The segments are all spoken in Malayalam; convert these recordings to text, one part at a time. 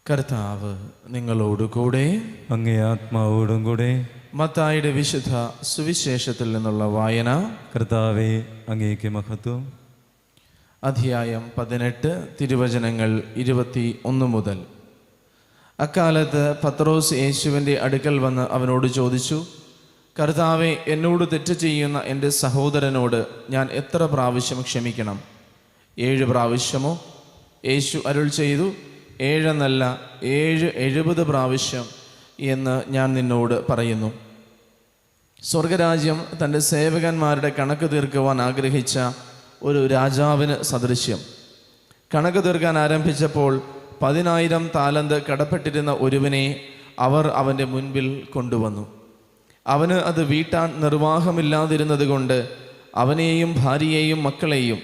കർത്താവ് നിങ്ങളോടുകൂടെ, അങ്ങേ ആത്മാവോടും കൂടെ. മത്തായിയുടെ വിശുദ്ധ സുവിശേഷത്തിൽ നിന്നുള്ള വായന. കർത്താവേ, അങ്ങേക്ക് മഹത്വം. അധ്യായം 18, തിരുവചനങ്ങൾ 21 മുതൽ. അക്കാലത്ത് പത്രോസ് യേശുവിൻ്റെ അടുക്കൽ വന്ന് അവനോട് ചോദിച്ചു, കർത്താവെ, എന്നോട് തെറ്റ് ചെയ്യുന്ന എൻ്റെ സഹോദരനോട് ഞാൻ എത്ര പ്രാവശ്യം ക്ഷമിക്കണം? 7 പ്രാവശ്യമോ? യേശു അരുൾ ചെയ്തു, 7 എന്നല്ല, 70 പ്രാവശ്യം എന്ന് ഞാൻ നിന്നോട് പറയുന്നു. സ്വർഗരാജ്യം തൻ്റെ സേവകന്മാരുടെ കണക്ക് തീർക്കുവാൻ ആഗ്രഹിച്ച ഒരു രാജാവിന് സദൃശ്യം. കണക്ക് തീർക്കാൻ ആരംഭിച്ചപ്പോൾ 10,000 താലന്ത് കടപ്പെട്ടിരുന്ന ഒരുവനെ അവർ അവൻ്റെ മുൻപിൽ കൊണ്ടുവന്നു. അവന് അത് വീട്ടാൻ നിർവാഹമില്ലാതിരുന്നത് കൊണ്ട് അവനെയും ഭാര്യയെയും മക്കളെയും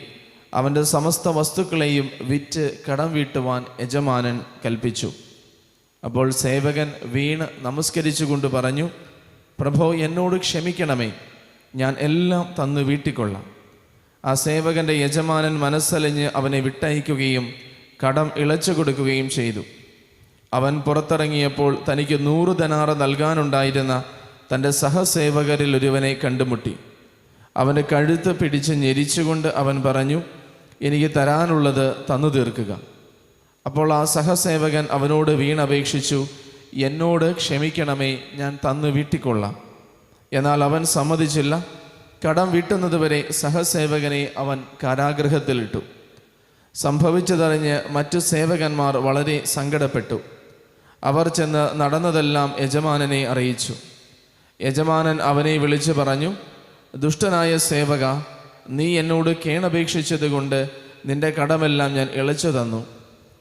അവൻ്റെ സമസ്ത വസ്തുക്കളെയും വിറ്റ് കടം വീട്ടുവാൻ യജമാനൻ കൽപ്പിച്ചു. അപ്പോൾ സേവകൻ വീണ് നമസ്കരിച്ചുകൊണ്ട് പറഞ്ഞു, പ്രഭോ, എന്നോട് ക്ഷമിക്കണമേ, ഞാൻ എല്ലാം തന്നു വീട്ടിക്കൊള്ളാം. ആ സേവകൻ്റെ യജമാനൻ മനസ്സലിഞ്ഞ് അവനെ വിട്ടയക്കുകയും കടം ഇളച്ചു കൊടുക്കുകയും ചെയ്തു. അവൻ പുറത്തിറങ്ങിയപ്പോൾ തനിക്ക് 100 ദനാറ് നൽകാനുണ്ടായിരുന്ന തൻ്റെ സഹസേവകരിൽ ഒരുവനെ കണ്ടുമുട്ടി. അവൻ്റെ കഴുത്ത് പിടിച്ച് ഞെരിച്ചുകൊണ്ട് അവൻ പറഞ്ഞു, എനിക്ക് തരാനുള്ളത് തന്നു തീർക്കുക. അപ്പോൾ ആ സഹസേവകൻ അവനോട് വീണപേക്ഷിച്ചു, എന്നോട് ക്ഷമിക്കണമേ, ഞാൻ തന്നു വീട്ടിക്കൊള്ളാം. എന്നാൽ അവൻ സമ്മതിച്ചില്ല. കടം വീട്ടുന്നതുവരെ സഹസേവകനെ അവൻ കാരാഗൃഹത്തിലിട്ടു. സംഭവിച്ചതറിഞ്ഞ് മറ്റു സേവകന്മാർ വളരെ സങ്കടപ്പെട്ടു. അവർ ചെന്ന് നടന്നതെല്ലാം യജമാനനെ അറിയിച്ചു. യജമാനൻ അവനെ വിളിച്ചു പറഞ്ഞു, ദുഷ്ടനായ സേവക, നീ എന്നോട് കേണപേക്ഷിച്ചതുകൊണ്ട് നിന്റെ കടമെല്ലാം ഞാൻ ഇളച്ചു തന്നു.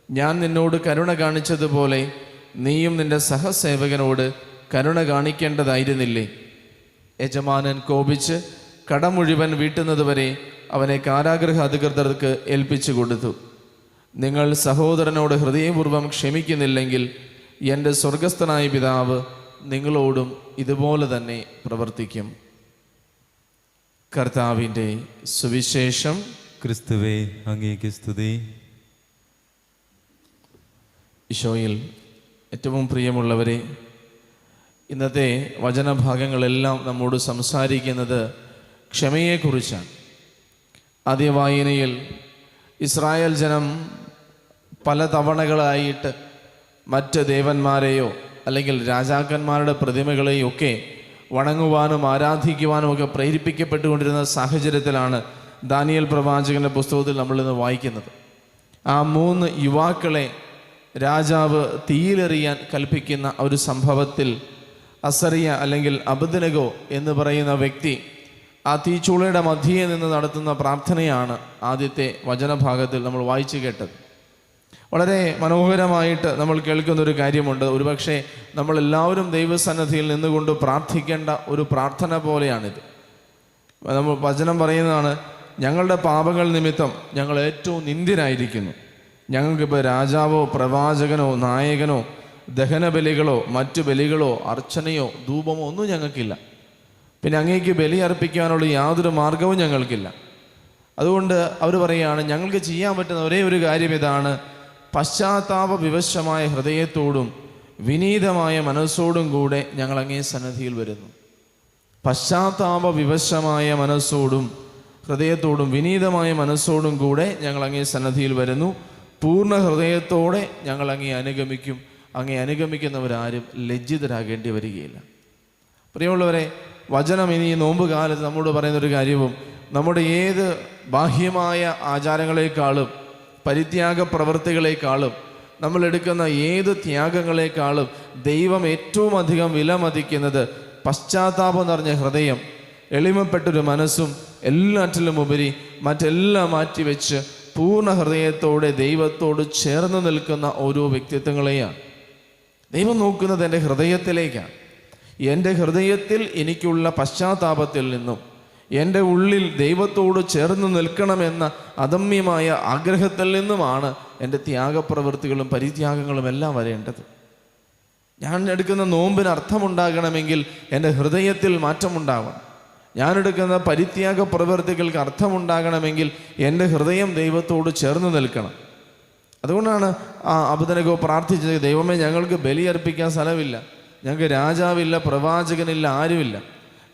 ഞാൻ നിന്നോട് കരുണ കാണിച്ചതുപോലെ നീയും നിന്റെ സഹസേവകനോട് കരുണ കാണിക്കേണ്ടതായിരുന്നില്ലേ? യജമാനൻ കോപിച്ച് കടം മുഴുവൻ വീട്ടുന്നതുവരെ അവനെ കാരാഗൃഹ അധികൃതർക്ക് ഏൽപ്പിച്ചു കൊടുത്തു. നിങ്ങൾ സഹോദരനോട് ഹൃദയപൂർവ്വം ക്ഷമിക്കുന്നില്ലെങ്കിൽ എൻ്റെ സ്വർഗസ്ഥനായ പിതാവ് നിങ്ങളോടും ഇതുപോലെ തന്നെ പ്രവർത്തിക്കും. കർത്താവിൻ്റെ സുവിശേഷം. ക്രിസ്തുവേ, അങ്ങേക്ക് സ്തുതി. ഈശോയിൽ ഏറ്റവും പ്രിയമുള്ളവരെ, ഇന്നത്തെ വചനഭാഗങ്ങളെല്ലാം നമ്മോട് സംസാരിക്കുന്നത് ക്ഷമയെക്കുറിച്ചാണ്. ആദ്യ വായനയിൽ ഇസ്രായേൽ ജനം പല തവണകളായിട്ട് മറ്റ് ദേവന്മാരെയോ അല്ലെങ്കിൽ രാജാക്കന്മാരുടെ പ്രതിമകളെയോ ഒക്കെ വണങ്ങുവാനും ആരാധിക്കുവാനും ഒക്കെ പ്രേരിപ്പിക്കപ്പെട്ടുകൊണ്ടിരുന്ന സാഹചര്യത്തിലാണ് ദാനിയേൽ പ്രവാചകന്റെ പുസ്തകത്തിൽ നമ്മളിന്ന് വായിക്കുന്നത്. ആ 3 യുവാക്കളെ രാജാവ് തീയിലെറിയാൻ കൽപ്പിക്കുന്ന ഒരു സംഭവത്തിൽ അസറിയ അല്ലെങ്കിൽ അബദ്നെഗോ എന്ന് പറയുന്ന വ്യക്തി ആ തീച്ചൂളയുടെ മധ്യേ നിന്ന് നടത്തുന്ന പ്രാർത്ഥനയാണ് ആദ്യത്തെ വചനഭാഗത്തിൽ നമ്മൾ വായിച്ചു കേട്ടത്. വളരെ മനോഹരമായിട്ട് നമ്മൾ കേൾക്കുന്നൊരു കാര്യമുണ്ട്. ഒരുപക്ഷെ നമ്മളെല്ലാവരും ദൈവസന്നിധിയിൽ നിന്നുകൊണ്ട് പ്രാർത്ഥിക്കേണ്ട ഒരു പ്രാർത്ഥന പോലെയാണിത്. നമ്മൾ വചനം പറയുന്നതാണ്, ഞങ്ങളുടെ പാപങ്ങൾ നിമിത്തം ഞങ്ങൾ ഏറ്റവും നിന്ദ്യരായിരിക്കുന്നു. ഞങ്ങൾക്കിപ്പോൾ രാജാവോ പ്രവാചകനോ നായകനോ ദഹനബലികളോ മറ്റു ബലികളോ അർച്ചനയോ ധൂപമോ ഒന്നും ഞങ്ങൾക്കില്ല. പിന്നെ അങ്ങേക്ക് ബലി അർപ്പിക്കാനുള്ള യാതൊരു മാർഗവും ഞങ്ങൾക്കില്ല. അതുകൊണ്ട് അവർ പറയുകയാണ്, ഞങ്ങൾക്ക് ചെയ്യാൻ പറ്റുന്ന ഒരേ ഒരു കാര്യം ഇതാണ്, പശ്ചാത്താപ വിവശമായ ഹൃദയത്തോടും വിനീതമായ മനസ്സോടും കൂടെ ഞങ്ങൾ അങ്ങേ സന്നിധിയിൽ വരുന്നു. പശ്ചാത്താപ വിവശമായ മനസ്സോടും ഹൃദയത്തോടും വിനീതമായ മനസ്സോടും കൂടെ ഞങ്ങൾ അങ്ങേ സന്നിധിയിൽ വരുന്നു. പൂർണ്ണ ഹൃദയത്തോടെ ഞങ്ങൾ അങ്ങേ അനുഗമിക്കും. അങ്ങേ അനുഗമിക്കുന്നവരാരും ലജ്ജിതരാകേണ്ടി വരികയില്ല. പ്രിയമുള്ളവരെ, വചനം ഇനി നോമ്പ് കാലത്ത് നമ്മോട് പറയുന്നൊരു കാര്യവും, നമ്മുടെ ഏത് ബാഹ്യമായ ആചാരങ്ങളെക്കാളും പരിത്യാഗ പ്രവൃത്തികളെക്കാളും നമ്മളെടുക്കുന്ന ഏത് ത്യാഗങ്ങളെക്കാളും ദൈവം ഏറ്റവും അധികം വിലമതിക്കുന്നത് പശ്ചാത്താപം നിറഞ്ഞ ഹൃദയം, എളിമപ്പെട്ടൊരു മനസ്സും എല്ലാറ്റിലും ഉപരി മറ്റെല്ലാം മാറ്റിവെച്ച് പൂർണ്ണ ഹൃദയത്തോടെ ദൈവത്തോട് ചേർന്ന് നിൽക്കുന്ന ഓരോ വ്യക്തിത്വങ്ങളെയാണ്. ദൈവം നോക്കുന്നത് എൻ്റെ ഹൃദയത്തിലേക്കാണ്. എൻ്റെ ഹൃദയത്തിൽ എനിക്കുള്ള പശ്ചാത്താപത്തിൽ നിന്നും എൻ്റെ ഉള്ളിൽ ദൈവത്തോട് ചേർന്ന് നിൽക്കണമെന്ന അദമ്യമായ ആഗ്രഹത്തിൽ നിന്നുമാണ് എൻ്റെ ത്യാഗപ്രവൃത്തികളും പരിത്യാഗങ്ങളും എല്ലാം വരേണ്ടത്. ഞാൻ എടുക്കുന്ന നോമ്പിന് അർത്ഥമുണ്ടാകണമെങ്കിൽ എൻ്റെ ഹൃദയത്തിൽ മാറ്റമുണ്ടാവണം. ഞാനെടുക്കുന്ന പരിത്യാഗ പ്രവൃത്തികൾക്ക് അർത്ഥമുണ്ടാകണമെങ്കിൽ എൻ്റെ ഹൃദയം ദൈവത്തോട് ചേർന്ന് നിൽക്കണം. അതുകൊണ്ടാണ് അബദ്നെഗോ പ്രാർത്ഥിച്ചത്, ദൈവമേ ഞങ്ങൾക്ക് ബലിയർപ്പിക്കാൻ സ്ഥലമില്ല, ഞങ്ങൾക്ക് രാജാവില്ല, പ്രവാചകനില്ല, ആരുമില്ല,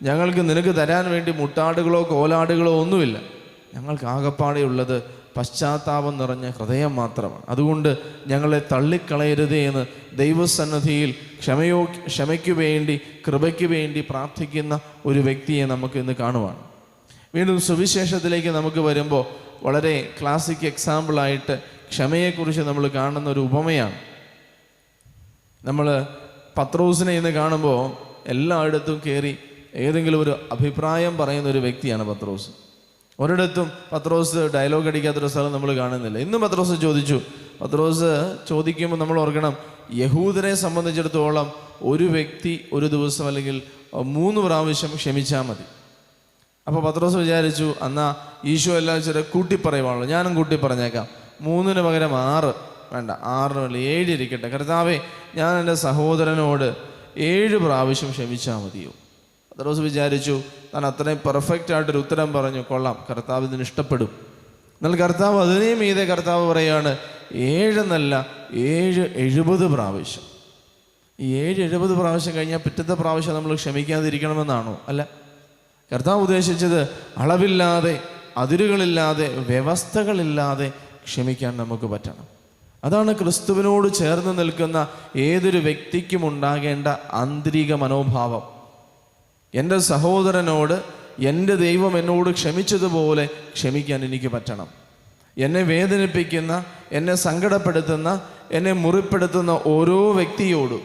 ഞങ്ങൾക്ക് നിനക്ക് തരാൻ വേണ്ടി മുട്ടാടുകളോ കോലാടുകളോ ഒന്നുമില്ല, ഞങ്ങൾക്ക് ആകപ്പാടെയുള്ളത് പശ്ചാത്താപം നിറഞ്ഞ ഹൃദയം മാത്രമാണ്. അതുകൊണ്ട് ഞങ്ങളെ തള്ളിക്കളയരുതേ എന്ന് ദൈവസന്നിധിയിൽ ക്ഷമയ്ക്കു വേണ്ടി, കൃപയ്ക്ക് വേണ്ടി പ്രാർത്ഥിക്കുന്ന ഒരു വ്യക്തിയെ നമുക്ക് ഇന്ന് കാണുവാണ്. വീണ്ടും സുവിശേഷത്തിലേക്ക് നമുക്ക് വരുമ്പോൾ വളരെ ക്ലാസിക് എക്സാമ്പിളായിട്ട് ക്ഷമയെക്കുറിച്ച് നമ്മൾ കാണുന്ന ഒരു ഉപമയാണ്. നമ്മൾ പത്രോസിനെ ഇന്ന് കാണുമ്പോൾ എല്ലായിടത്തും കയറി ഏതെങ്കിലും ഒരു അഭിപ്രായം പറയുന്ന ഒരു വ്യക്തിയാണ് പത്രോസ്. ഒരിടത്തും പത്രോസ് ഡയലോഗ് അടിക്കാത്തൊരു സ്ഥലം നമ്മൾ കാണുന്നില്ല. ഇന്നും പത്രോസ് ചോദിച്ചു. പത്രോസ് ചോദിക്കുമ്പോൾ നമ്മൾ ഓർക്കണം, യഹൂദരെ സംബന്ധിച്ചിടത്തോളം ഒരു വ്യക്തി ഒരു ദിവസം അല്ലെങ്കിൽ 3 പ്രാവശ്യം ക്ഷമിച്ചാൽ മതി. അപ്പോൾ പത്രോസ് വിചാരിച്ചു, എന്നാൽ ഈശോ എല്ലാം ചില കൂട്ടിപ്പറയുവാണല്ലോ, ഞാനും കൂട്ടി പറഞ്ഞേക്കാം, 3 പകരം 6 വേണ്ട, 6 7 ഇരിക്കട്ടെ. കർത്താവേ, ഞാൻ എൻ്റെ സഹോദരനോട് 7 പ്രാവശ്യം ക്ഷമിച്ചാൽ മതിയോ? പത്രോസ് വിചാരിച്ചു താൻ അത്രയും പെർഫെക്റ്റായിട്ടൊരു ഉത്തരം പറഞ്ഞു, കൊള്ളാം, കർത്താവ് ഇതിന് ഇഷ്ടപ്പെടും. എന്നാൽ കർത്താവ് അതിനെയും മീതെ കർത്താവ് പറയാണ് 7 എന്നല്ല 7 70 പ്രാവശ്യം. ഈ 7 70 പ്രാവശ്യം കഴിഞ്ഞാൽ പിറ്റത്തെ പ്രാവശ്യം നമ്മൾ ക്ഷമിക്കാതിരിക്കണമെന്നാണോ? അല്ല. കർത്താവ് ഉദ്ദേശിച്ചത് അളവില്ലാതെ, അതിരുകളില്ലാതെ, വ്യവസ്ഥകളില്ലാതെ ക്ഷമിക്കാൻ നമുക്ക് പറ്റണം. അതാണ് ക്രിസ്തുവിനോട് ചേർന്ന് നിൽക്കുന്ന ഏതൊരു വ്യക്തിക്കും ഉണ്ടാകേണ്ട ആന്തരിക മനോഭാവം. എൻ്റെ സഹോദരനോട് എൻ്റെ ദൈവം എന്നോട് ക്ഷമിച്ചതുപോലെ ക്ഷമിക്കാൻ എനിക്ക് പറ്റണം. എന്നെ വേദനിപ്പിക്കുന്ന, എന്നെ സങ്കടപ്പെടുത്തുന്ന, എന്നെ മുറിപ്പെടുത്തുന്ന ഓരോ വ്യക്തിയോടും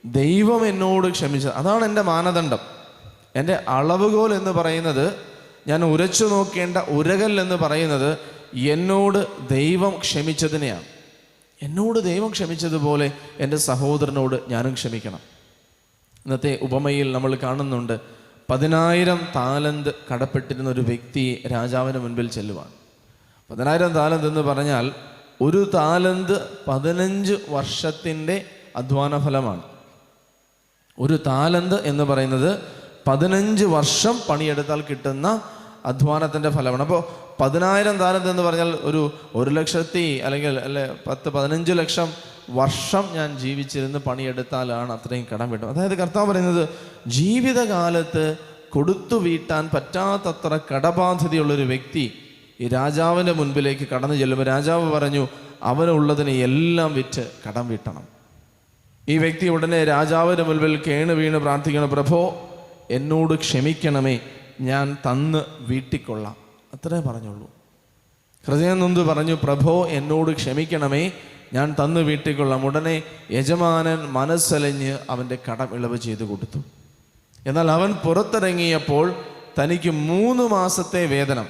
ദൈവം എന്നോട് ക്ഷമിച്ചത്, അതാണ് എൻ്റെ മാനദണ്ഡം. എൻ്റെ അളവുകോൽ എന്ന് പറയുന്നത്, ഞാൻ ഉരച്ചു നോക്കേണ്ട ഉരകൽ എന്ന് പറയുന്നത് എന്നോട് ദൈവം ക്ഷമിച്ചതിനെയാണ്. എന്നോട് ദൈവം ക്ഷമിച്ചതുപോലെ എൻ്റെ സഹോദരനോട് ഞാനും ക്ഷമിക്കണം. ഇന്നത്തെ ഉപമയിൽ നമ്മൾ കാണുന്നുണ്ട്, 10,000 താലന്ത് കടപ്പെട്ടിരുന്ന ഒരു വ്യക്തി രാജാവിന് മുൻപിൽ ചെല്ലുവാണ്. 10,000 താലന്ത് എന്ന് പറഞ്ഞാൽ ഒരു താലന്ത് 15 വർഷത്തിൻ്റെ അധ്വാന ഫലമാണ്. ഒരു താലന്ത് എന്ന് പറയുന്നത് 15 വർഷം പണിയെടുത്താൽ കിട്ടുന്ന അധ്വാനത്തിൻ്റെ ഫലമാണ്. അപ്പോൾ 10,000 താലന്ത് എന്ന് പറഞ്ഞാൽ ഒരു 1,00,000 അല്ലെങ്കിൽ 15 ലക്ഷം വർഷം ഞാൻ ജീവിച്ചിരുന്ന് പണിയെടുത്താലാണ് അത്രയും കടം വീട്ടും. അതായത് കർത്താവ് പറയുന്നത്, ജീവിതകാലത്ത് കൊടുത്തു വീട്ടാൻ പറ്റാത്തത്ര കടബാധ്യതയുള്ളൊരു വ്യക്തി ഈ രാജാവിൻ്റെ മുൻപിലേക്ക് കടന്നു ചെല്ലുമ്പോൾ രാജാവ് പറഞ്ഞു, അവനുള്ളതിനെ എല്ലാം വിറ്റ് കടം വീട്ടണം. ഈ വ്യക്തി ഉടനെ രാജാവിൻ്റെ മുൻപിൽ കേണ് വീണ് പ്രാർത്ഥിക്കണം, പ്രഭോ എന്നോട് ക്ഷമിക്കണമേ, ഞാൻ തന്ന് വീട്ടിക്കൊള്ളാം. അത്രേ പറഞ്ഞുള്ളൂ. ഹൃദയം നൊന്ത് പറഞ്ഞു, പ്രഭോ എന്നോട് ക്ഷമിക്കണമേ, ഞാൻ തന്ന് വീട്ടിക്കൊള്ളാം. ഉടനെ യജമാനൻ മനസ്സലിഞ്ഞ് അവൻ്റെ കടം ഇളവ് ചെയ്ത് കൊടുത്തു. എന്നാൽ അവൻ പുറത്തിറങ്ങിയപ്പോൾ തനിക്ക് 3 മാസത്തെ വേതനം,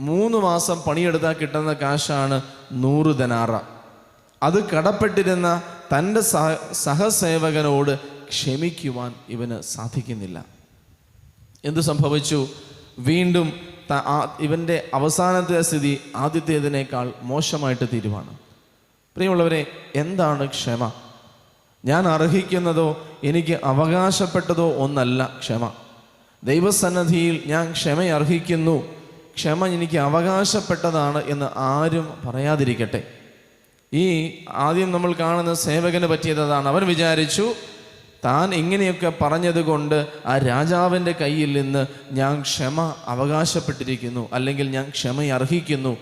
3 മാസം പണിയെടുത്താൽ കിട്ടുന്ന കാശാണ് 100 ദനാറ. അത് കടപ്പെട്ടിരുന്ന തൻ്റെ സഹസേവകനോട് ക്ഷമിക്കുവാൻ ഇവന് സാധിക്കുന്നില്ല. എന്തു സംഭവിച്ചു? വീണ്ടും ഇവൻ്റെ അവസാനത്തെ സ്ഥിതി ആദ്യത്തേതിനേക്കാൾ മോശമായിട്ട് തീരുവാണ്. പ്രിയമുള്ളവരെ, എന്താണ് ക്ഷമ? ഞാൻ അർഹിക്കുന്നതോ എനിക്ക് അവകാശപ്പെട്ടതോ ഒന്നല്ല ക്ഷമ. ദൈവസന്നിധിയിൽ ഞാൻ ക്ഷമ അർഹിക്കുന്നു, ക്ഷമ എനിക്ക് അവകാശപ്പെട്ടതാണ് എന്ന് ആരും പറയാതിരിക്കട്ടെ. ഈ ആദ്യം നമ്മൾ കാണുന്ന സേവകന് പറ്റിയതാണ്. അവൻ വിചാരിച്ചു താൻ ഇങ്ങനെയൊക്കെ പറഞ്ഞത് കൊണ്ട് ആ രാജാവിൻ്റെ കയ്യിൽ നിന്ന് ഞാൻ ക്ഷമ അവകാശപ്പെട്ടിരിക്കുന്നു, അല്ലെങ്കിൽ ഞാൻ ക്ഷമ അർഹിക്കുന്നു,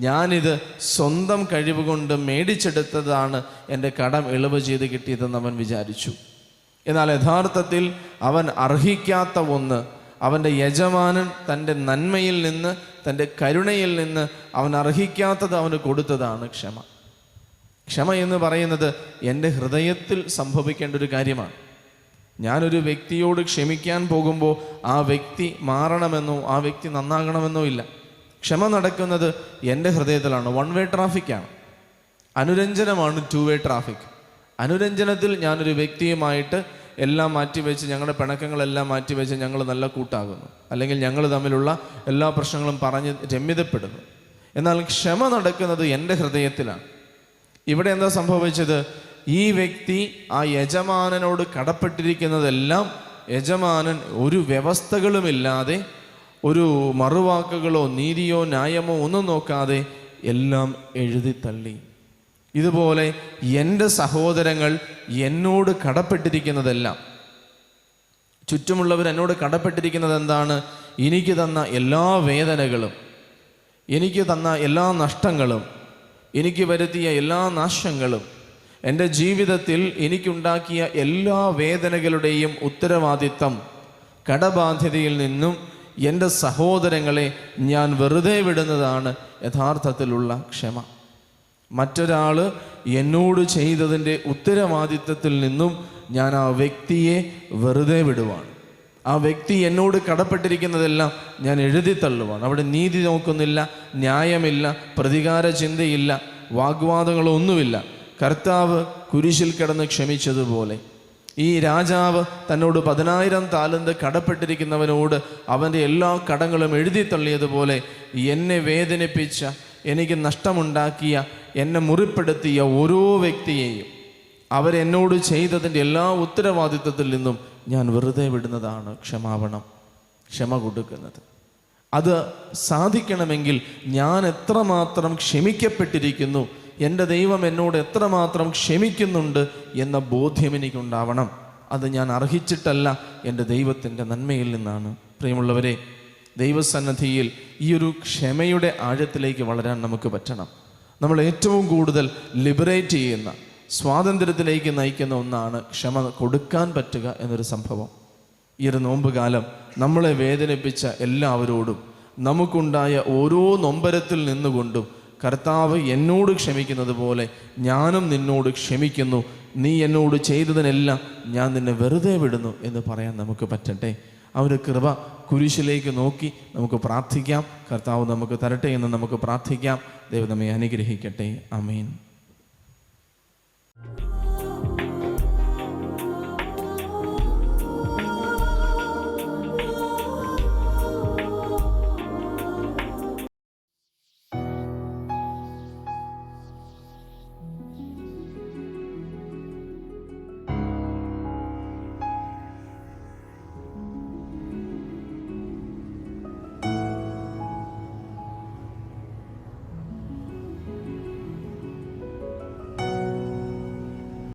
ഞാനിത് സ്വന്തം കഴിവ് കൊണ്ട് മേടിച്ചെടുത്തതാണ് എൻ്റെ കടം ഇളവ് ചെയ്ത് കിട്ടിയതെന്ന് അവൻ വിചാരിച്ചു. എന്നാൽ യഥാർത്ഥത്തിൽ അവൻ അർഹിക്കാത്ത ഒന്ന്, അവൻ്റെ യജമാനൻ തൻ്റെ നന്മയിൽ നിന്ന്, തൻ്റെ കരുണയിൽ നിന്ന് അവൻ അർഹിക്കാത്തത് അവന് കൊടുത്തതാണ് ക്ഷമ. ക്ഷമ എന്ന് പറയുന്നത് എൻ്റെ ഹൃദയത്തിൽ സംഭവിക്കേണ്ട ഒരു കാര്യമാണ്. ഞാനൊരു വ്യക്തിയോട് ക്ഷമിക്കാൻ പോകുമ്പോൾ ആ വ്യക്തി മാറണമെന്നോ ആ വ്യക്തി നന്നാകണമെന്നോ ഇല്ല. ക്ഷമ നടക്കുന്നത് എൻ്റെ ഹൃദയത്തിലാണ്. 1 വേ ട്രാഫിക്കാണ്. അനുരഞ്ജനമാണ് 2 വേ ട്രാഫിക്. അനുരഞ്ജനത്തിൽ ഞാനൊരു വ്യക്തിയുമായിട്ട് എല്ലാം മാറ്റിവെച്ച്, ഞങ്ങളുടെ പിണക്കങ്ങളെല്ലാം മാറ്റിവെച്ച് ഞങ്ങൾ നല്ല കൂട്ടാകുന്നു, അല്ലെങ്കിൽ ഞങ്ങൾ തമ്മിലുള്ള എല്ലാ പ്രശ്നങ്ങളും പറഞ്ഞ് രമ്യതപ്പെടുന്നു. എന്നാൽ ക്ഷമ നടക്കുന്നത് എൻ്റെ ഹൃദയത്തിലാണ്. ഇവിടെ എന്താ സംഭവിച്ചത്? ഈ വ്യക്തി ആ യജമാനനോട് കടപ്പെട്ടിരിക്കുന്നതെല്ലാം യജമാനൻ ഒരു വ്യവസ്ഥകളുമില്ലാതെ, ഒരു മറുവാക്കുകളോ നീതിയോ ന്യായമോ ഒന്നും നോക്കാതെ എല്ലാം എഴുതി തള്ളി. ഇതുപോലെ എൻ്റെ സഹോദരങ്ങൾ എന്നോട് കടപ്പെട്ടിരിക്കുന്നതെല്ലാം, ചുറ്റുമുള്ളവർ എന്നോട് കടപ്പെട്ടിരിക്കുന്നത് എന്താണ്? എനിക്ക് തന്ന എല്ലാ വേദനകളും, എനിക്ക് തന്ന എല്ലാ നഷ്ടങ്ങളും, എനിക്ക് വരുത്തിയ എല്ലാ നാശങ്ങളും, എൻ്റെ ജീവിതത്തിൽ എനിക്കുണ്ടാക്കിയ എല്ലാ വേദനകളുടെയും ഉത്തരവാദിത്തം, കടബാധ്യതയിൽ നിന്നും എൻ്റെ സഹോദരങ്ങളെ ഞാൻ വെറുതെ വിടുന്നതാണ് യഥാർത്ഥത്തിലുള്ള ക്ഷമ. മറ്റൊരാൾ എന്നോട് ചെയ്തതിൻ്റെ ഉത്തരവാദിത്തത്തിൽ നിന്നും ഞാൻ ആ വ്യക്തിയെ വെറുതെ വിടുവാണ്. ആ വ്യക്തി എന്നോട് കടപ്പെട്ടിരിക്കുന്നതെല്ലാം ഞാൻ എഴുതി തള്ളുവാണ്. അവിടെ നീതി നോക്കുന്നില്ല, ന്യായമില്ല, പ്രതികാര ചിന്തയില്ല, വാഗ്വാദങ്ങളൊന്നുമില്ല. കർത്താവ് കുരിശിൽ കിടന്ന് ക്ഷമിച്ചതുപോലെ ഈ രാജാവ് തന്നോട് 10,000 താലന്ത് കടപ്പെട്ടിരിക്കുന്നവനോട് അവൻ്റെ എല്ലാ കടങ്ങളും എഴുതി തള്ളിയതുപോലെ എന്നെ വേദനിപ്പിച്ച, എനിക്ക് നഷ്ടമുണ്ടാക്കിയ, എന്നെ മുറിപ്പെടുത്തിയ ഓരോ വ്യക്തിയെയും അവരെന്നോട് ചെയ്തതിൻ്റെ എല്ലാ ഉത്തരവാദിത്വത്തിൽ നിന്നും ഞാൻ വെറുതെ വിടുന്നതാണ് ക്ഷമാപണം, ക്ഷമ കൊടുക്കുന്നത്. അത് സാധിക്കണമെങ്കിൽ ഞാൻ എത്രമാത്രം ക്ഷമിക്കപ്പെട്ടിരിക്കുന്നു, എൻ്റെ ദൈവം എന്നോട് എത്രമാത്രം ക്ഷമിക്കുന്നുണ്ട് എന്ന ബോധ്യം എനിക്കുണ്ടാവണം. അത് ഞാൻ അർഹിച്ചിട്ടല്ല, എൻ്റെ ദൈവത്തിൻ്റെ നന്മയിൽ നിന്നാണ്. പ്രിയമുള്ളവരെ, ദൈവസന്നിധിയിൽ ഈ ഒരു ക്ഷമയുടെ ആഴത്തിലേക്ക് വളരാൻ നമുക്ക് പറ്റണം. നമ്മൾ ഏറ്റവും കൂടുതൽ ലിബറേറ്റ് ചെയ്യുന്ന, സ്വാതന്ത്ര്യത്തിലേക്ക് നയിക്കുന്ന ഒന്നാണ് ക്ഷമ കൊടുക്കാൻ പറ്റുക എന്നൊരു സംഭവം. ഈ ഒരു നോമ്പ് കാലം നമ്മളെ വേദനിപ്പിച്ച എല്ലാവരോടും, നമുക്കുണ്ടായ ഓരോ നൊമ്പരത്തിൽ നിന്നുകൊണ്ടും കർത്താവ് എന്നോട് ക്ഷമിക്കുന്നത് പോലെ ഞാനും നിന്നോട് ക്ഷമിക്കുന്നു, നീ എന്നോട് ചെയ്തതിനെല്ലാം ഞാൻ നിന്നെ വെറുതെ വിടുന്നു എന്ന് പറയാൻ നമുക്ക് പറ്റട്ടെ. ആ ഒരു കൃപ കുരിശിലേക്ക് നോക്കി നമുക്ക് പ്രാർത്ഥിക്കാം. കർത്താവ് നമുക്ക് തരട്ടെ എന്ന് നമുക്ക് പ്രാർത്ഥിക്കാം. ദൈവം നമ്മെ അനുഗ്രഹിക്കട്ടെ. ആമേൻ.